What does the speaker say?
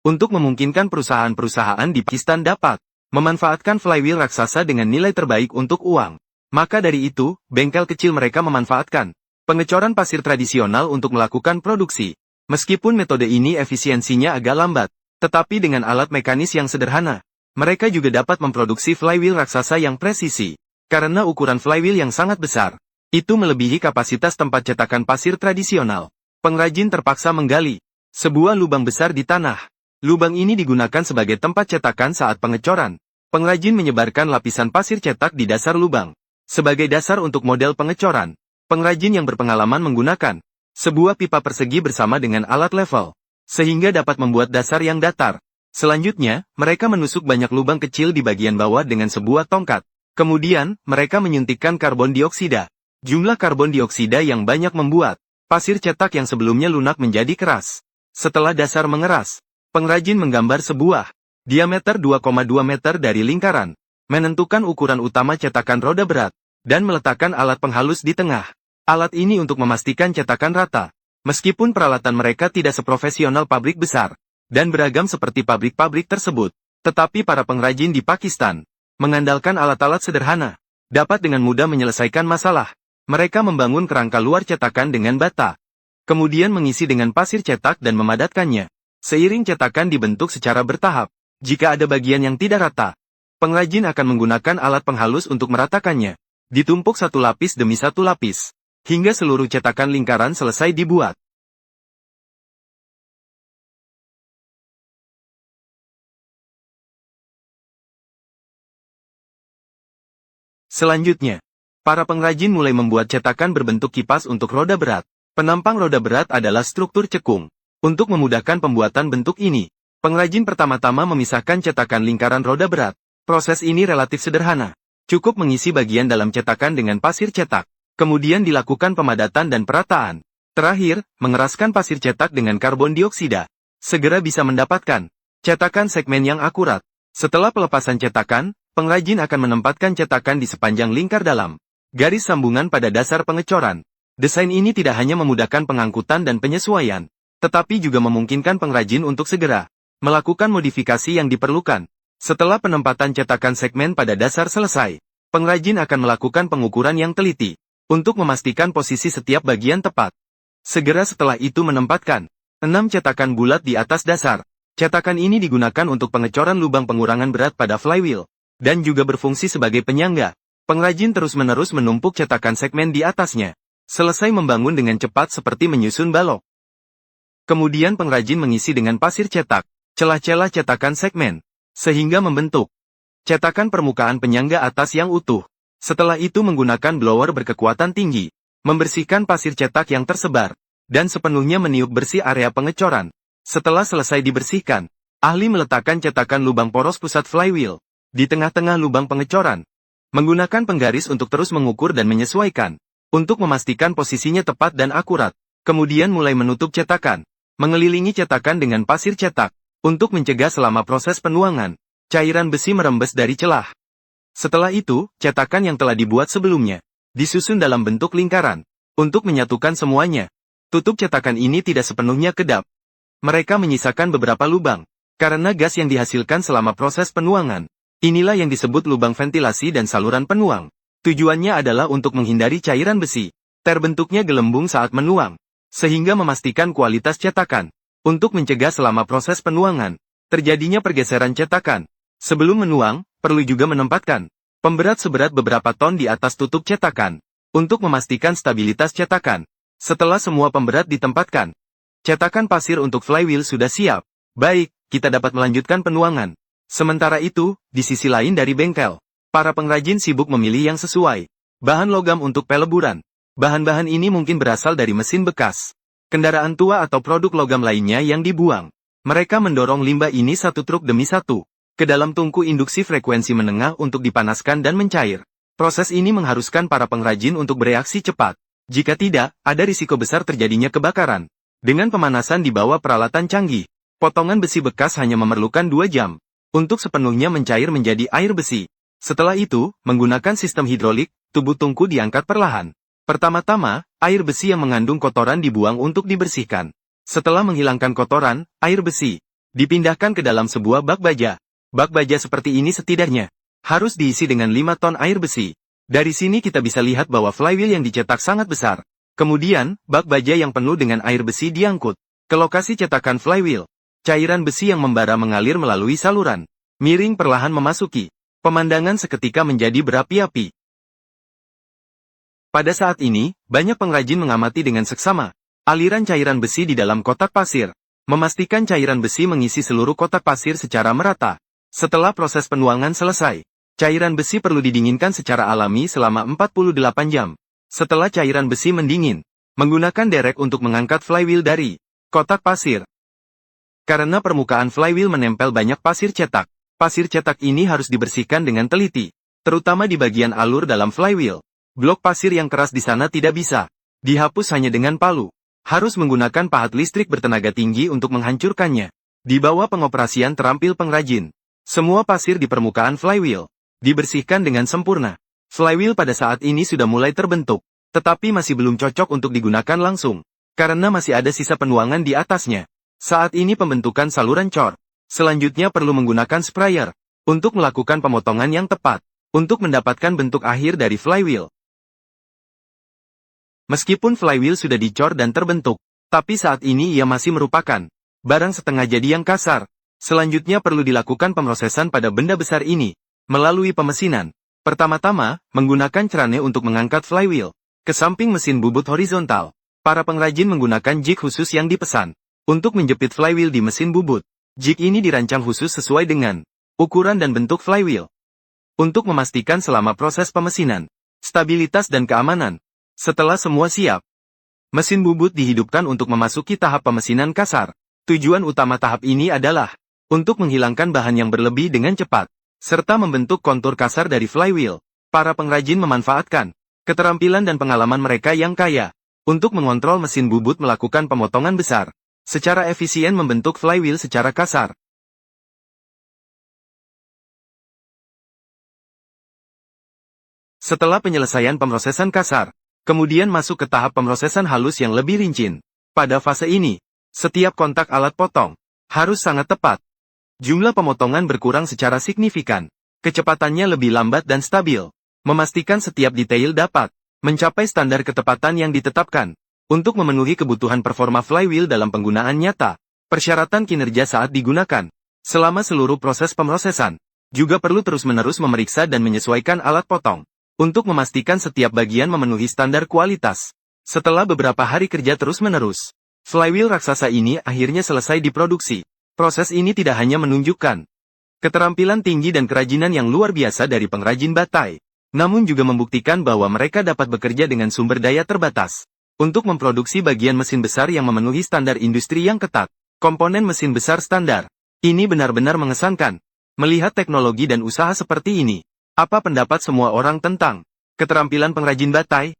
untuk memungkinkan perusahaan-perusahaan di Pakistan dapat memanfaatkan flywheel raksasa dengan nilai terbaik untuk uang. Maka dari itu, bengkel kecil mereka memanfaatkan pengecoran pasir tradisional untuk melakukan produksi. Meskipun metode ini efisiensinya agak lambat, tetapi dengan alat mekanis yang sederhana, mereka juga dapat memproduksi flywheel raksasa yang presisi. Karena ukuran flywheel yang sangat besar, itu melebihi kapasitas tempat cetakan pasir tradisional. Pengrajin terpaksa menggali sebuah lubang besar di tanah. Lubang ini digunakan sebagai tempat cetakan saat pengecoran. Pengrajin menyebarkan lapisan pasir cetak di dasar lubang. Sebagai dasar untuk model pengecoran, pengrajin yang berpengalaman menggunakan sebuah pipa persegi bersama dengan alat level, sehingga dapat membuat dasar yang datar. Selanjutnya, mereka menusuk banyak lubang kecil di bagian bawah dengan sebuah tongkat. Kemudian, mereka menyuntikkan karbon dioksida. Jumlah karbon dioksida yang banyak membuat pasir cetak yang sebelumnya lunak menjadi keras. Setelah dasar mengeras, pengrajin menggambar sebuah diameter 2,2 meter dari lingkaran, menentukan ukuran utama cetakan roda berat, dan meletakkan alat penghalus di tengah. Alat ini untuk memastikan cetakan rata. Meskipun peralatan mereka tidak seprofesional pabrik besar, dan beragam seperti pabrik-pabrik tersebut, tetapi para pengrajin di Pakistan mengandalkan alat-alat sederhana, dapat dengan mudah menyelesaikan masalah. Mereka membangun kerangka luar cetakan dengan bata, kemudian mengisi dengan pasir cetak dan memadatkannya. Seiring cetakan dibentuk secara bertahap. Jika ada bagian yang tidak rata, pengrajin akan menggunakan alat penghalus untuk meratakannya. Ditumpuk satu lapis demi satu lapis, hingga seluruh cetakan lingkaran selesai dibuat. Selanjutnya, para pengrajin mulai membuat cetakan berbentuk kipas untuk roda berat. Penampang roda berat adalah struktur cekung. Untuk memudahkan pembuatan bentuk ini, pengrajin pertama-tama memisahkan cetakan lingkaran roda berat. Proses ini relatif sederhana. Cukup mengisi bagian dalam cetakan dengan pasir cetak. Kemudian dilakukan pemadatan dan perataan. Terakhir, mengeraskan pasir cetak dengan karbon dioksida. Segera bisa mendapatkan cetakan segmen yang akurat. Setelah pelepasan cetakan, pengrajin akan menempatkan cetakan di sepanjang lingkar dalam garis sambungan pada dasar pengecoran. Desain ini tidak hanya memudahkan pengangkutan dan penyesuaian, tetapi juga memungkinkan pengrajin untuk segera melakukan modifikasi yang diperlukan. Setelah penempatan cetakan segmen pada dasar selesai, pengrajin akan melakukan pengukuran yang teliti untuk memastikan posisi setiap bagian tepat. Segera setelah itu menempatkan 6 cetakan bulat di atas dasar. Cetakan ini digunakan untuk pengecoran lubang pengurangan berat pada flywheel, dan juga berfungsi sebagai penyangga. Pengrajin terus-menerus menumpuk cetakan segmen di atasnya. Selesai membangun dengan cepat seperti menyusun balok. Kemudian pengrajin mengisi dengan pasir cetak celah-celah cetakan segmen, sehingga membentuk cetakan permukaan penyangga atas yang utuh. Setelah itu menggunakan blower berkekuatan tinggi, membersihkan pasir cetak yang tersebar, dan sepenuhnya meniup bersih area pengecoran. Setelah selesai dibersihkan, ahli meletakkan cetakan lubang poros pusat flywheel di tengah-tengah lubang pengecoran, menggunakan penggaris untuk terus mengukur dan menyesuaikan, untuk memastikan posisinya tepat dan akurat. Kemudian mulai menutup cetakan, mengelilingi cetakan dengan pasir cetak, untuk mencegah selama proses penuangan, cairan besi merembes dari celah. Setelah itu, cetakan yang telah dibuat sebelumnya, disusun dalam bentuk lingkaran, untuk menyatukan semuanya. Tutup cetakan ini tidak sepenuhnya kedap. Mereka menyisakan beberapa lubang, karena gas yang dihasilkan selama proses penuangan. Inilah yang disebut lubang ventilasi dan saluran penuang. Tujuannya adalah untuk menghindari cairan besi terbentuknya gelembung saat menuang, sehingga memastikan kualitas cetakan. Untuk mencegah selama proses penuangan terjadinya pergeseran cetakan. Sebelum menuang, perlu juga menempatkan pemberat seberat beberapa ton di atas tutup cetakan, untuk memastikan stabilitas cetakan. Setelah semua pemberat ditempatkan, cetakan pasir untuk flywheel sudah siap. Baik, kita dapat melanjutkan penuangan. Sementara itu, di sisi lain dari bengkel, para pengrajin sibuk memilih yang sesuai bahan logam untuk peleburan. Bahan-bahan ini mungkin berasal dari mesin bekas, kendaraan tua atau produk logam lainnya yang dibuang. Mereka mendorong limbah ini satu truk demi satu ke dalam tungku induksi frekuensi menengah untuk dipanaskan dan mencair. Proses ini mengharuskan para pengrajin untuk bereaksi cepat. Jika tidak, ada risiko besar terjadinya kebakaran. Dengan pemanasan di bawah peralatan canggih, potongan besi bekas hanya memerlukan 2 jam untuk sepenuhnya mencair menjadi air besi. Setelah itu, menggunakan sistem hidrolik, tubuh tungku diangkat perlahan. Pertama-tama, air besi yang mengandung kotoran dibuang untuk dibersihkan. Setelah menghilangkan kotoran, air besi dipindahkan ke dalam sebuah bak baja. Bak baja seperti ini setidaknya harus diisi dengan 5 ton air besi. Dari sini kita bisa lihat bahwa flywheel yang dicetak sangat besar. Kemudian, bak baja yang penuh dengan air besi diangkut ke lokasi cetakan flywheel. Cairan besi yang membara mengalir melalui saluran miring perlahan memasuki. Pemandangan seketika menjadi berapi-api. Pada saat ini, banyak pengrajin mengamati dengan seksama aliran cairan besi di dalam kotak pasir, memastikan cairan besi mengisi seluruh kotak pasir secara merata. Setelah proses penuangan selesai, cairan besi perlu didinginkan secara alami selama 48 jam. Setelah cairan besi mendingin, menggunakan derek untuk mengangkat flywheel dari kotak pasir. Karena permukaan flywheel menempel banyak pasir cetak ini harus dibersihkan dengan teliti, terutama di bagian alur dalam flywheel. Blok pasir yang keras di sana tidak bisa dihapus hanya dengan palu. Harus menggunakan pahat listrik bertenaga tinggi untuk menghancurkannya. Di bawah pengoperasian terampil pengrajin, semua pasir di permukaan flywheel dibersihkan dengan sempurna. Flywheel pada saat ini sudah mulai terbentuk, tetapi masih belum cocok untuk digunakan langsung, karena masih ada sisa penuangan di atasnya. Saat ini pembentukan saluran cor. Selanjutnya perlu menggunakan sprayer untuk melakukan pemotongan yang tepat, untuk mendapatkan bentuk akhir dari flywheel. Meskipun flywheel sudah dicor dan terbentuk, tapi saat ini ia masih merupakan barang setengah jadi yang kasar. Selanjutnya perlu dilakukan pemrosesan pada benda besar ini, melalui pemesinan. Pertama-tama, menggunakan crane untuk mengangkat flywheel ke samping mesin bubut horizontal. Para pengrajin menggunakan jig khusus yang dipesan untuk menjepit flywheel di mesin bubut. Jig ini dirancang khusus sesuai dengan ukuran dan bentuk flywheel, untuk memastikan selama proses pemesinan, stabilitas dan keamanan. Setelah semua siap, mesin bubut dihidupkan untuk memasuki tahap pemesinan kasar. Tujuan utama tahap ini adalah untuk menghilangkan bahan yang berlebih dengan cepat, serta membentuk kontur kasar dari flywheel. Para pengrajin memanfaatkan keterampilan dan pengalaman mereka yang kaya untuk mengontrol mesin bubut melakukan pemotongan besar, secara efisien membentuk flywheel secara kasar. Setelah penyelesaian pemrosesan kasar, kemudian masuk ke tahap pemrosesan halus yang lebih rinci. Pada fase ini, setiap kontak alat potong harus sangat tepat. Jumlah pemotongan berkurang secara signifikan. Kecepatannya lebih lambat dan stabil, memastikan setiap detail dapat mencapai standar ketepatan yang ditetapkan. Untuk memenuhi kebutuhan performa flywheel dalam penggunaan nyata, persyaratan kinerja saat digunakan, selama seluruh proses pemrosesan, juga perlu terus-menerus memeriksa dan menyesuaikan alat potong, untuk memastikan setiap bagian memenuhi standar kualitas. Setelah beberapa hari kerja terus-menerus, flywheel raksasa ini akhirnya selesai diproduksi. Proses ini tidak hanya menunjukkan keterampilan tinggi dan kerajinan yang luar biasa dari pengrajin batai, namun juga membuktikan bahwa mereka dapat bekerja dengan sumber daya terbatas untuk memproduksi bagian mesin besar yang memenuhi standar industri yang ketat. Komponen mesin besar standar ini benar-benar mengesankan. Melihat teknologi dan usaha seperti ini, apa pendapat semua orang tentang keterampilan pengrajin batai?